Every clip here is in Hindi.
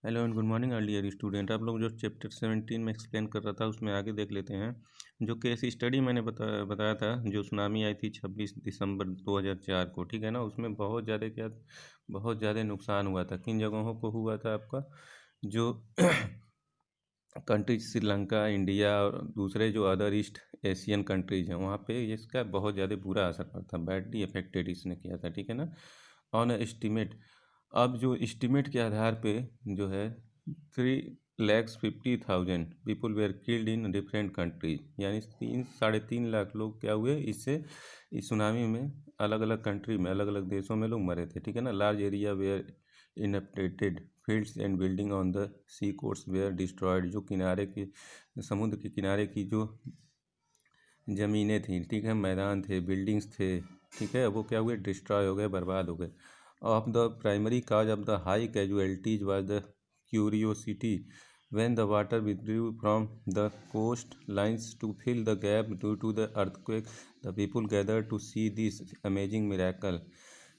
Hello and good morning all dear student. आप लोग जो चैप्टर 17 में एक्सप्लेन कर रहा था उसमें आगे देख लेते हैं। जो केस स्टडी मैंने बताया था, जो सुनामी आई थी 26 दिसंबर 2004 को, ठीक है ना। उसमें बहुत ज़्यादा नुकसान हुआ था। किन जगहों को हुआ था आपका? जो कंट्रीज श्रीलंका, इंडिया और दूसरे जो अदर ईस्ट एशियन कंट्रीज हैं, वहाँ पे इसका बहुत ज़्यादा बुरा असर पड़ा था। बैडली अफेक्टेड इसने किया था, ठीक है ना। ऑन एस्टिमेट, अब जो एस्टिमेट के आधार पे जो है 3,50,000 people where killed in different countries, यानी 3 साढ़े 3 लाख लोग क्या हुए इससे, इस सुनामी में अलग अलग कंट्री में, अलग अलग देशों में लोग मरे थे, ठीक है ना। Large area were inundated, fields and building on the sea course were destroyed, जो किनारे की, समुद्र के किनारे की जो ज़मीनें थी, ठीक है, मैदान थे, बिल्डिंग्स थे, ठीक है, वो क्या हुए, डिस्ट्रॉय हो गए, बर्बाद हो गए। Of the primary cause of the high casualties was the curiosity when the water withdrew from the coast lines to fill the gap due to the earthquake. The people gathered to see this amazing miracle.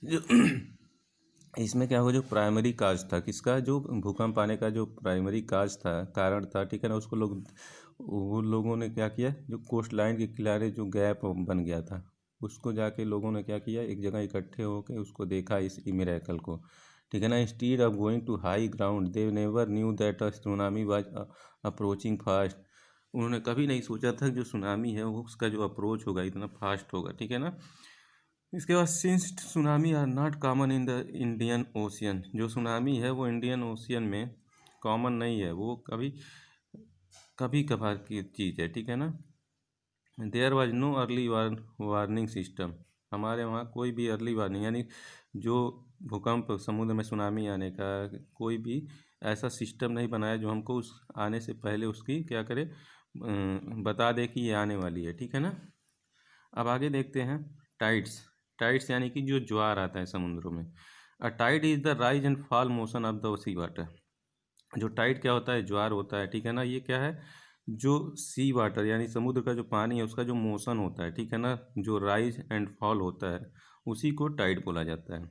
जो इसमें क्या हुआ, जो प्राइमरी काज था किसका, जो भूकंप आने का जो प्राइमरी काज था, कारण था, ठीक है ना, उसको वो लोगों ने क्या किया, जो कोस्ट लाइन के किनारे जो गैप बन गया था, उसको जाके लोगों ने क्या किया, एक जगह इकट्ठे होकर उसको देखा, इस मिरेकल को, ठीक है ना। Instead of going to high ground they never knew that a tsunami was approaching fast. उन्होंने कभी नहीं सोचा था जो सुनामी है वो उसका जो अप्रोच होगा इतना फास्ट होगा, ठीक है ना। इसके बाद since tsunami are not common in the Indian ocean, जो सुनामी है वो इंडियन ओशियन में कॉमन नहीं है, वो कभी कभी कभार की चीज़ है, ठीक है ना। There was no early warning system, हमारे वहाँ कोई भी अर्ली वार्निंग, यानी जो भूकंप, समुद्र में सुनामी आने का कोई भी ऐसा सिस्टम नहीं बनाया जो हमको उस आने से पहले उसकी क्या करे, बता दे कि ये आने वाली है, ठीक है ना। अब आगे देखते हैं टाइड्स। टाइड्स यानी कि जो ज्वार आता है समुद्रों में। A tide is the rise and fall motion of the sea water. जो टाइड क्या होता है, ज्वार होता है, ठीक है ना। ये क्या है, जो सी वाटर यानी समुद्र का जो पानी है उसका जो मोशन होता है, ठीक है ना, जो राइज एंड फॉल होता है, उसी को टाइड बोला जाता है।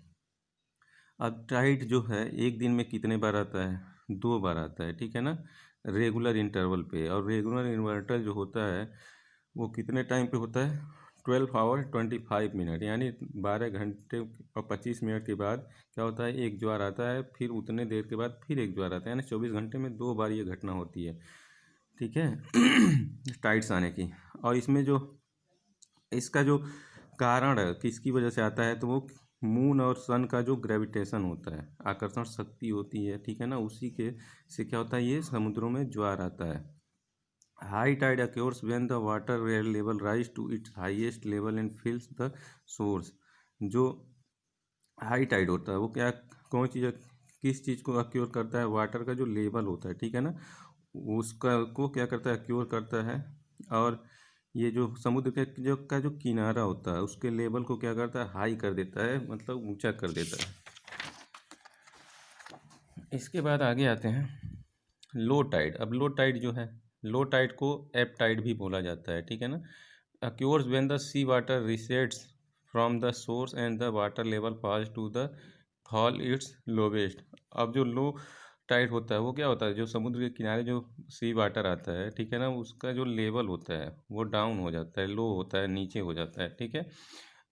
अब टाइड जो है एक दिन में कितने बार आता है, 2 बार आता है, ठीक है ना, रेगुलर इंटरवल पे। और रेगुलर इंटरवल जो होता है वो कितने टाइम पे होता है, 12 आवर 25 मिनट, यानी 12 घंटे और 25 मिनट के बाद क्या होता है, एक ज्वार आता है, फिर उतने देर के बाद फिर एक ज्वार आता है, यानी 24 घंटे में 2 बार ये घटना होती है, ठीक है। टाइड्स आने की। और इसमें जो इसका जो कारण है किसकी वजह से आता है, तो वो मून और सन का जो ग्रेविटेशन होता है, आकर्षण शक्ति होती है, ठीक है ना, उसी के से क्या होता है, ये समुद्रों में ज्वार आता है। High tide occurs when the water level rise to its highest level and fills the source. जो हाई टाइड होता है वो क्या, कौन चीज़, किस चीज़ को अक्योर करता है, वाटर का जो लेवल होता है, ठीक है ना, उसका को क्या करता है, अक्योर करता है। और ये जो समुद्र के जो किनारा होता है उसके लेवल को क्या करता है, हाई कर देता है, मतलब ऊंचा कर देता है। इसके बाद आगे आते हैं लो टाइड। अब लो टाइड जो है, लो टाइड को एप टाइड भी बोला जाता है, ठीक है ना। Occurs when the sea water recedes from the shore and the water level pass to the fall its lowest. अब जो लो टाइड होता है वो क्या होता है, जो समुद्र के किनारे जो सी वाटर आता है, ठीक है ना, उसका जो लेवल होता है वो डाउन हो जाता है, लो होता है, नीचे हो जाता है, ठीक है।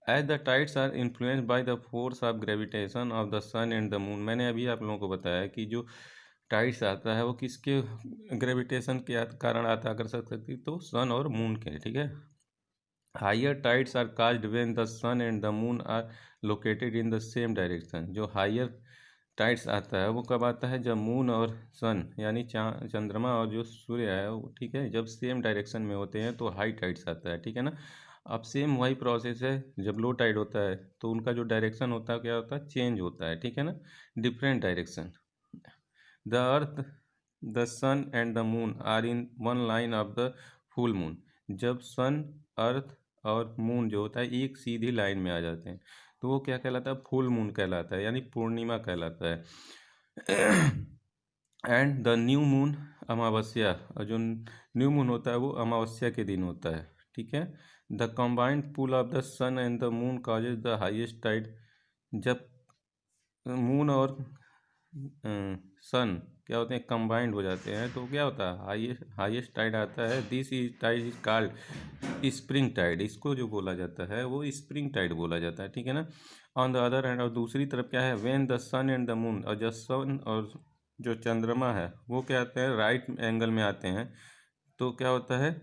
As the tides are influenced by the force of gravitation of the sun and the moon. मैंने अभी आप लोगों को बताया कि जो टाइड्स आता है वो किसके ग्रेविटेशन के कारण आता है, आकर्षक शक्ति, तो सन और मून के, ठीक है। Higher tides are caused when the sun and the moon are located in the same direction. जो हाइयर टाइड्स आता है वो कब आता है, जब मून और सन यानी चंद्रमा और जो सूर्य है वो, ठीक है, जब सेम डायरेक्शन में होते हैं तो हाई टाइड्स आता है, ठीक है ना। अब सेम वही प्रोसेस है, जब लो टाइड होता है तो उनका जो डायरेक्शन होता है क्या होता है, चेंज होता है, ठीक है ना, different direction. The earth, the sun and the moon are in one line of the full moon. जब सन, अर्थ और मून जो होता है एक सीधी लाइन में आ जाते हैं तो वो क्या कहलाता है, फुल मून कहलाता है, यानी पूर्णिमा कहलाता है। एंड द न्यू मून, अमावस्या, और जो न्यू मून होता है वो अमावस्या के दिन होता है, ठीक है। The combined pull of the sun and the moon causes the highest tide. जब मून और सन क्या होते हैं, कंबाइंड हो जाते हैं, तो क्या होता है, हाईएस्ट टाइड आता है। This is tide is called spring tide, इसको जो बोला जाता है वो स्प्रिंग टाइड बोला जाता है, ठीक है ना। ऑन द अदर हैंड, और दूसरी तरफ क्या है, when the sun and the moon, और जब सन और जो चंद्रमा है वो क्या आते हैं, राइट एंगल में आते हैं, तो क्या होता है,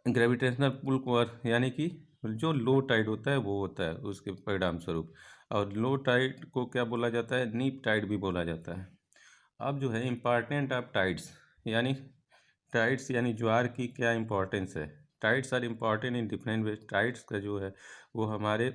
ग्रेविटेशनल पुल को, यानी कि जो लो टाइड होता है वो होता है उसके परिणाम स्वरूप। और लो टाइड को क्या बोला जाता है, नीप टाइड भी बोला जाता है। अब जो है इम्पॉर्टेंट ऑफ टाइड्स, यानी टाइड्स यानी ज्वार की क्या इम्पोर्टेंस है। Tides are important in different way. Tides का जो है वो हमारे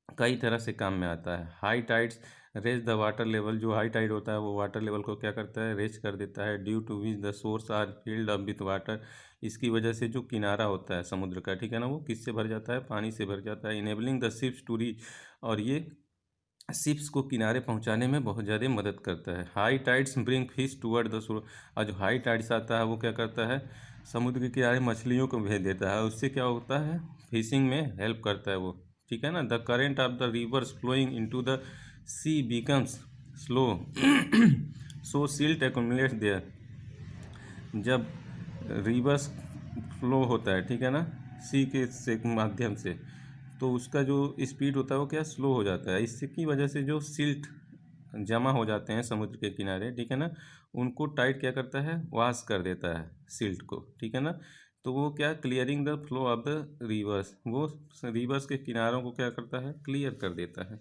कई तरह से काम में आता है। High tides raise the water level, जो हाई टाइड होता है वो वाटर लेवल को क्या करता है, रेज कर देता है। Due to which the source are filled up with water, इसकी वजह से जो किनारा होता है समुद्र का, ठीक है ना, वो किससे भर जाता है, पानी से भर जाता है। Enabling the ships to reach, और ये शिप्स को किनारे पहुंचाने में बहुत ज़्यादा मदद करता है। High tides bring fish toward the shore, और जो हाई टाइड्स आता है वो क्या करता है, समुद्र के किनारे मछलियों को भेज देता है, उससे क्या होता है, फिशिंग में हेल्प करता है वो, ठीक है ना। The current of the rivers flowing into the sea becomes slow so silt accumulates there, जब रिवर्स फ्लो होता है, ठीक है ना, सी के से माध्यम से, तो उसका जो स्पीड होता है वो क्या स्लो हो जाता है। इससे की वजह से जो सिल्ट जमा हो जाते हैं समुद्र के किनारे, ठीक है ना, उनको टाइट क्या करता है, वॉश कर देता है सिल्ट को, ठीक है ना। तो वो क्या, clearing the flow of the reverse, वो रिवर्स के किनारों को क्या करता है, क्लियर कर देता है।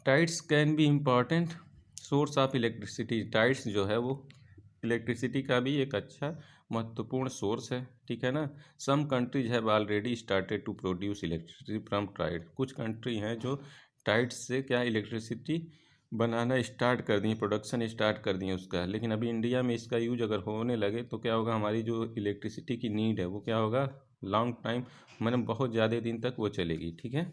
Tides can be important source of electricity, tides जो है वो इलेक्ट्रिसिटी का भी एक अच्छा महत्वपूर्ण सोर्स है, ठीक है ना। Some countries have already started to produce electricity from tide, कुछ कंट्री हैं जो टाइड्स से क्या इलेक्ट्रिसिटी बनाना स्टार्ट कर दी, प्रोडक्शन स्टार्ट कर दी उसका। लेकिन अभी इंडिया में इसका यूज अगर होने लगे तो क्या होगा, हमारी जो इलेक्ट्रिसिटी की नीड है वो क्या होगा, लॉन्ग टाइम, मतलब बहुत ज़्यादा दिन तक वो चलेगी, ठीक है।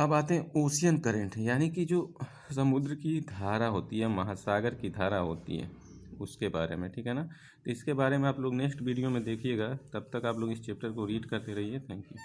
अब आते हैं ओशियन करंट, यानी कि जो समुद्र की धारा होती है, महासागर की धारा होती है, उसके बारे में, ठीक है ना। तो इसके बारे में आप लोग नेक्स्ट वीडियो में देखिएगा, तब तक आप लोग इस चैप्टर को रीड करते रहिए। Thank you.